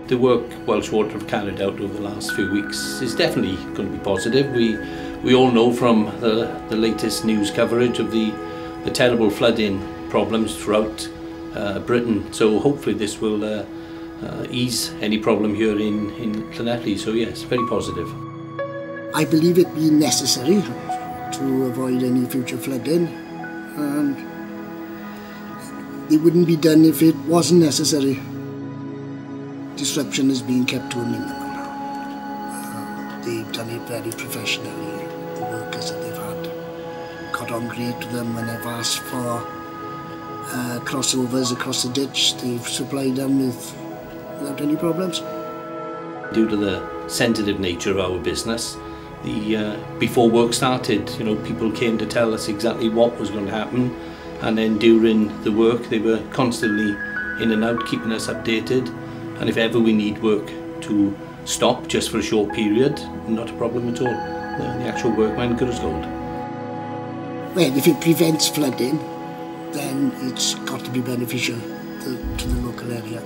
the work Welsh Water have carried out over the last few weeks is definitely going to be positive. We all know from the latest news coverage of the terrible flooding problems throughout Britain, so hopefully this will ease any problem here in Llanelli, so yes, very positive. I believe it being necessary to avoid any future flooding, and it wouldn't be done if it wasn't necessary. Disruption is being kept to a minimum. They've done it very professionally. The workers that they've had got on great to them when they've asked for crossovers across the ditch. They've supplied them without any problems. Due to the sensitive nature of our business, before work started, people came to tell us exactly what was going to happen, and then during the work they were constantly in and out, keeping us updated. And if ever we need work to stop just for a short period, not a problem at all. The actual work went good as gold. Well, if it prevents flooding, then it's got to be beneficial to the local area.